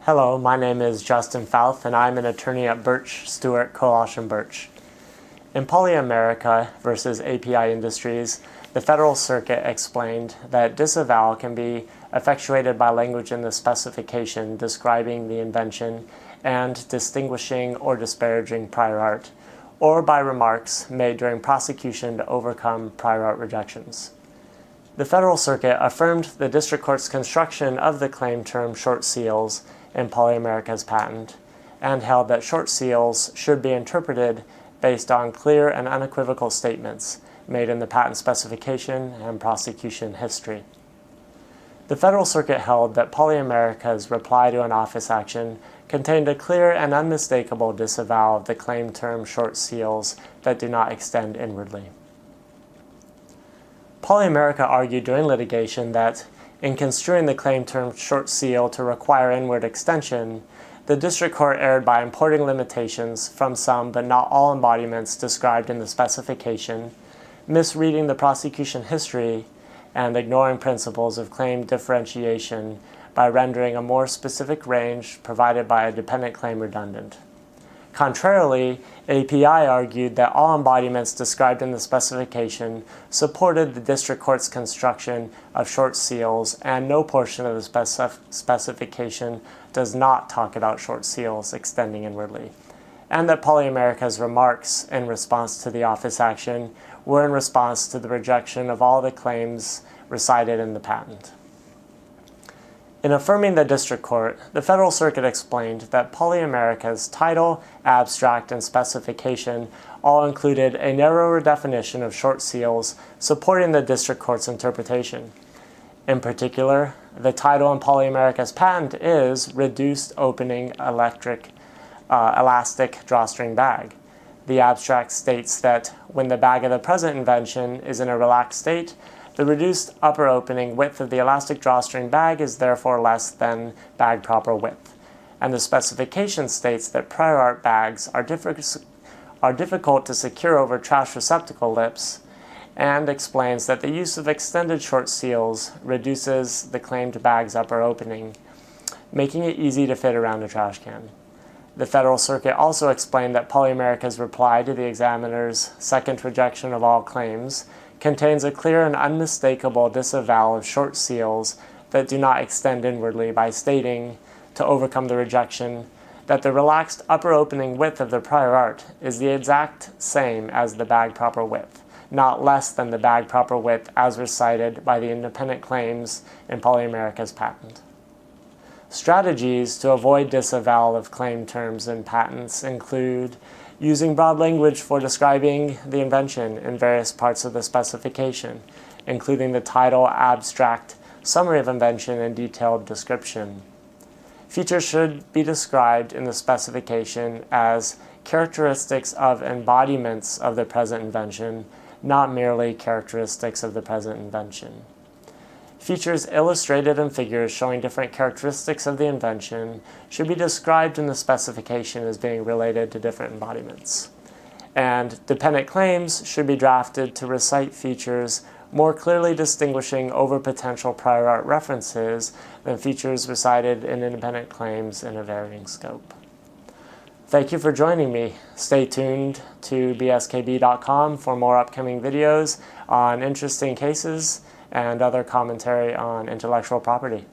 Hello, my name is Justen Fauth, and I'm an attorney at Birch, Stewart, Kolasch, and Birch. In Poly-America versus API Industries, the Federal Circuit explained that disavowal can be effectuated by language in the specification describing the invention and distinguishing or disparaging prior art, or by remarks made during prosecution to overcome prior art rejections. The Federal Circuit affirmed the District Court's construction of the claim term short seals in Poly-America's patent, and held that short seals should be interpreted based on clear and unequivocal statements made in the patent specification and prosecution history. The Federal Circuit held that Poly-America's reply to an office action contained a clear and unmistakable disavowal of the claim term short seals that do not extend inwardly. Poly-America argued during litigation that, in construing the claim term short seal to require inward extension, the District Court erred by importing limitations from some but not all embodiments described in the specification, misreading the prosecution history, and ignoring principles of claim differentiation by rendering a more specific range provided by a dependent claim redundant. Contrarily, API argued that all embodiments described in the specification supported the District Court's construction of short seals, and no portion of the specification does not talk about short seals extending inwardly, and that Poly-America's remarks in response to the office action were in response to the rejection of all the claims recited in the patent. In affirming the District Court, the Federal Circuit explained that Poly-America's title, abstract, and specification all included a narrower definition of short seals supporting the District Court's interpretation. In particular, the title in Poly-America's patent is Reduced Opening Elastic Drawstring Bag. The abstract states that when the bag of the present invention is in a relaxed state, the reduced upper opening width of the elastic drawstring bag is therefore less than bag proper width. And the specification states that prior art bags are difficult to secure over trash receptacle lips, and explains that the use of extended short seals reduces the claimed bag's upper opening, making it easy to fit around a trash can. The Federal Circuit also explained that Poly-America's reply to the examiner's second rejection of all claims contains a clear and unmistakable disavowal of short seals that do not extend inwardly by stating, to overcome the rejection, that the relaxed upper opening width of the prior art is the exact same as the bag proper width, not less than the bag proper width as recited by the independent claims in Poly-America's patent. Strategies to avoid disavowal of claim terms in patents include using broad language for describing the invention in various parts of the specification, including the title, abstract, summary of invention, and detailed description. Features should be described in the specification as characteristics of embodiments of the present invention, not merely characteristics of the present invention. Features illustrated in figures showing different characteristics of the invention should be described in the specification as being related to different embodiments. And dependent claims should be drafted to recite features more clearly distinguishing over potential prior art references than features recited in independent claims in a varying scope. Thank you for joining me. Stay tuned to bskb.com for more upcoming videos on interesting cases and other commentary on intellectual property.